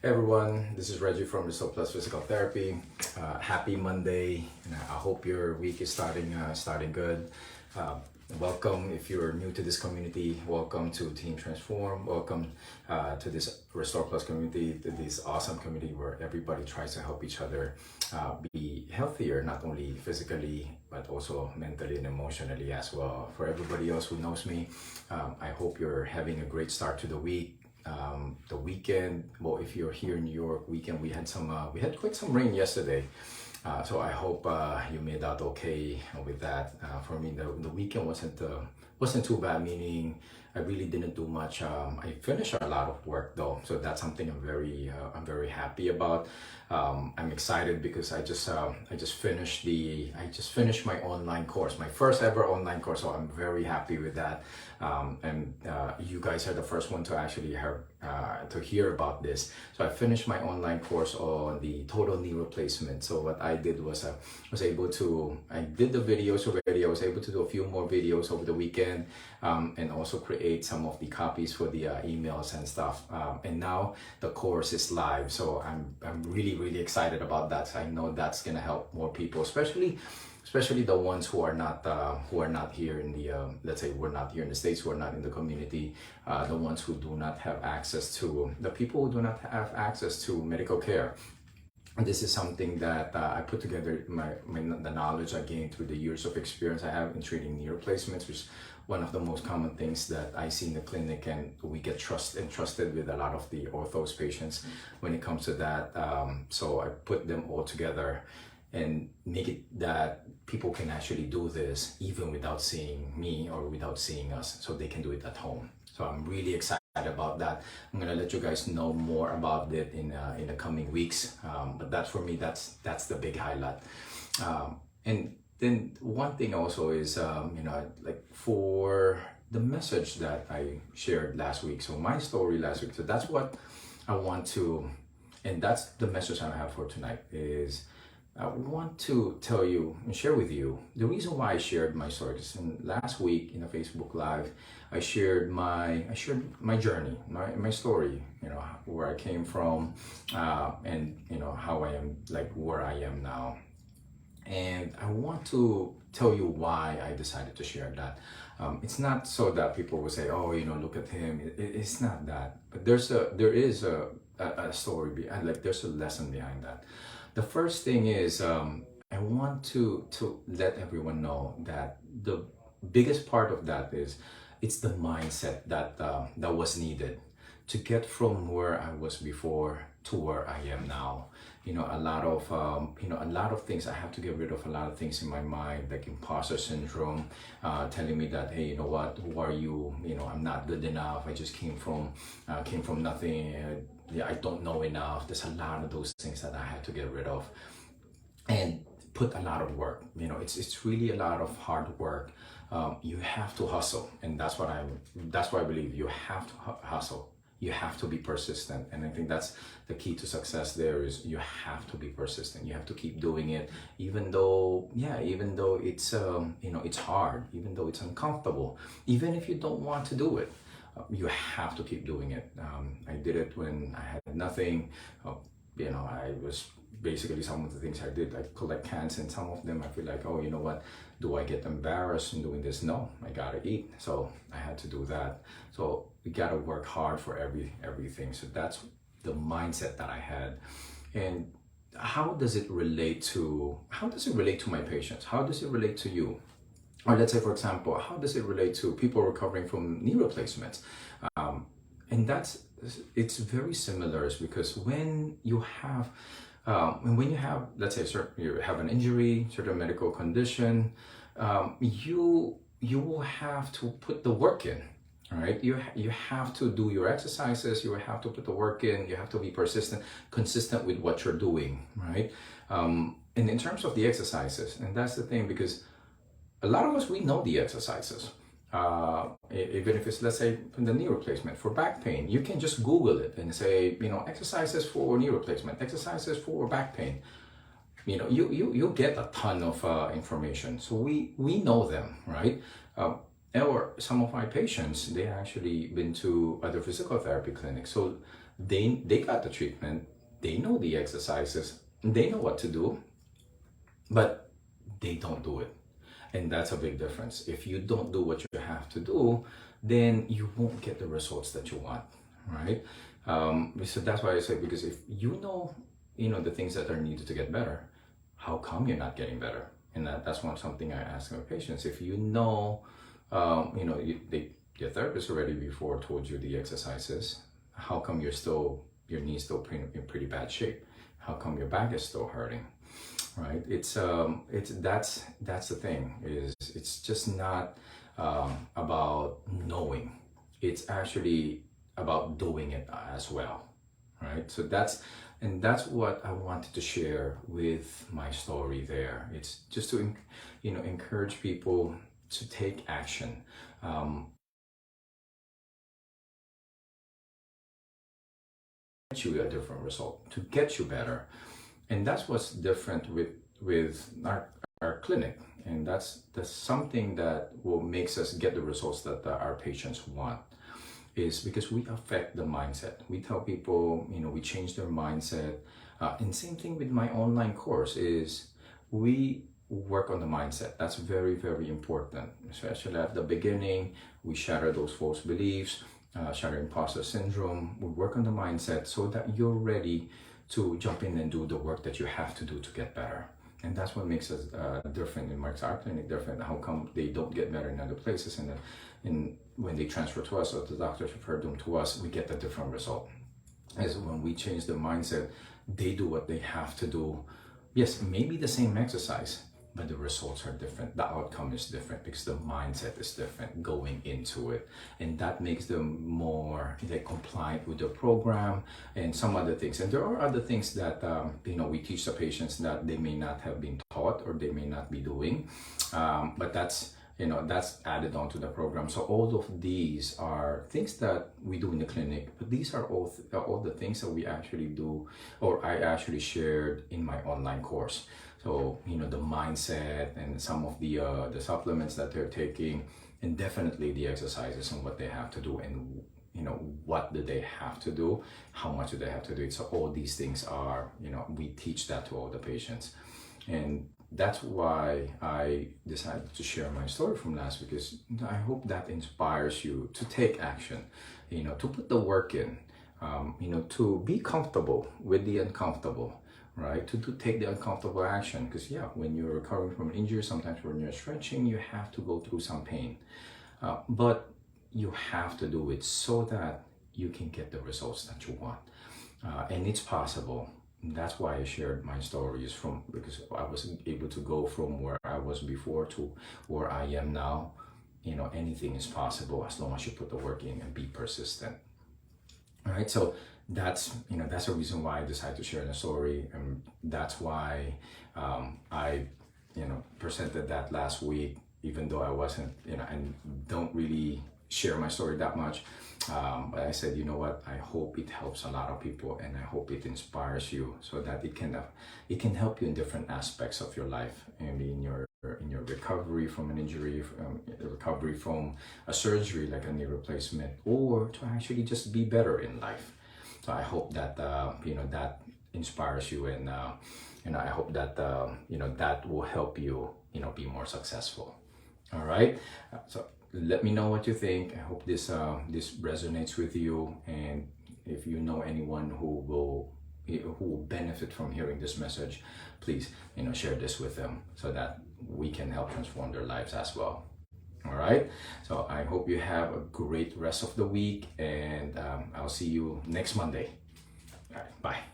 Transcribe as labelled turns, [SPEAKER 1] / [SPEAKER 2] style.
[SPEAKER 1] Hey everyone, this is Reggie from Restore Plus Physical Therapy. Happy Monday, and I hope your week is starting good. Welcome if you're new to this community. Welcome to Team Transform. Welcome to this Restore Plus community, to this awesome community where everybody tries to help each other be healthier, not only physically but also mentally and emotionally as well. For everybody else who knows me, I hope you're having a great start to the week. The weekend, well, if you're here in New York, we had quite some rain yesterday, so I hope you made out okay with that. For me, the weekend wasn't too bad, meaning I really didn't do much. I finished a lot of work though, so that's something I'm very happy about. I'm excited because I just finished my online course, my first ever online course, so I'm very happy with that. And you guys are the first one to actually hear about this. So I finished my online course on the total knee replacement. So what I did was I did the videos already. I was able to do a few more videos over the weekend, and also create some of the copies for the emails and stuff. And now the course is live. So I'm really excited about that. So I know that's gonna help more people, especially the ones who are not here in the let's say we're not here in the States, who are not in the community, the ones who do not have access to, the people who do not have access to medical care. And this is something that I put together, the knowledge I gained through the years of experience I have in treating knee replacements, which is one of the most common things that I see in the clinic, and we get entrusted with a lot of the orthos patients when it comes to that. So I put them all together and make it that people can actually do this even without seeing me or without seeing us, so they can do it at home. So I'm really excited about that. I'm gonna let you guys know more about it in the coming weeks. But that's, for me, that's the big highlight. And then one thing also is, like for the message that I shared last week, so my story last week, so that's what I want to, and that's the message I have for tonight, is I want to tell you and share with you the reason why I shared my story. Because last week in a Facebook Live, I shared my journey, my story, where I came from, and how I am, like where I am now. And I want to tell you why I decided to share that. It's not so that people will say, oh, look at him. It's not that, but there is a story behind, like there's a lesson behind that. The first thing is, I want to let everyone know that the biggest part of that is, it's the mindset that was needed to get from where I was before to where I am now. A lot of things, I have to get rid of a lot of things in my mind, like imposter syndrome, telling me that, hey, you know what, who are you? I'm not good enough. I just came from nothing. I don't know enough. There's a lot of those things that I had to get rid of, and put a lot of work. It's really a lot of hard work. You have to hustle, and that's why I believe you have to hustle. You have to be persistent, and I think that's the key to success. There is, you have to be persistent. You have to keep doing it, even though it's it's hard, even though it's uncomfortable, even if you don't want to do it. You have to keep doing it. I did it when I had nothing. I was basically, some of the things I did, I collect cans, and some of them I feel like, oh, you know what? Do I get embarrassed in doing this? No, I gotta eat. So I had to do that. So we gotta work hard for everything. So that's the mindset that I had. And how does it relate to my patients? How does it relate to you? Or let's say, for example, how does it relate to people recovering from knee replacements? And it's very similar, because when you have, let's say, you have an injury, certain medical condition, you will have to put the work in, right? You have to do your exercises, you have to put the work in, you have to be consistent with what you're doing, right? And in terms of the exercises, and that's the thing, because a lot of us, we know the exercises. Even if it's, let's say, the knee replacement for back pain, you can just Google it and say, exercises for knee replacement, exercises for back pain. You get a ton of information. So we know them, right? Or some of my patients, they actually been to other physical therapy clinics. So They got the treatment, they know the exercises, they know what to do, but they don't do it. And that's a big difference. If you don't do what you have to do, then you won't get the results that you want, right? So that's why I say, because if you know the things that are needed to get better, how come you're not getting better? And that's something I ask my patients. If you know, your therapist already before told you the exercises, how come your knee's still in pretty bad shape? How come your back is still hurting? Right? That's the thing, is it's just not about knowing. It's actually about doing it as well, right? So that's what I wanted to share with my story there. It's just to encourage people to take action. Get you a different result, to get you better. And that's what's different with our clinic. And that's something that will makes us get the results that our patients want, is because we affect the mindset. We tell people, we change their mindset. And same thing with my online course, is we work on the mindset. That's very, very important, especially at the beginning. We shatter those false beliefs, shatter imposter syndrome. We work on the mindset so that you're ready to jump in and do the work that you have to do to get better. And that's what makes us different, and makes our clinic different. How come they don't get better in other places, and then when they transfer to us, or the doctors refer them to us, we get a different result. As when we change the mindset, they do what they have to do. Yes, maybe the same exercise, but the results are different. The outcome is different because the mindset is different going into it. And that makes them more compliant with the program and some other things. And there are other things that, we teach the patients that they may not have been taught or they may not be doing. But that's added onto the program. So all of these are things that we do in the clinic, but these are all the things that we actually do, or I actually shared in my online course. So, the mindset and some of the supplements that they're taking, and definitely the exercises and what they have to do, and, what do they have to do? How much do they have to do it? So all these things are, we teach that to all the patients. And that's why I decided to share my story from last week, because I hope that inspires you to take action, to put the work in, to be comfortable with the uncomfortable. Right, to take the uncomfortable action, because when you're recovering from an injury, sometimes when you're stretching, you have to go through some pain, but you have to do it so that you can get the results that you want, and it's possible. That's why I shared my stories, because I wasn't able to go from where I was before to where I am now. Anything is possible as long as you put the work in and be persistent. All right, so that's the reason why I decided to share the story, and that's why I presented that last week, even though I wasn't and don't really share my story that much, but I said, what, I hope it helps a lot of people, and I hope it inspires you, so that it can help you in different aspects of your life, maybe in your recovery from an injury, recovery from a surgery like a knee replacement, or to actually just be better in life. So I hope that that inspires you, and I hope that that will help you be more successful. All right. So let me know what you think. I hope this resonates with you, and if you know anyone who will benefit from hearing this message, please share this with them, so that we can help transform their lives as well. All right, so I hope you have a great rest of the week, and I'll see you next Monday. All right, bye.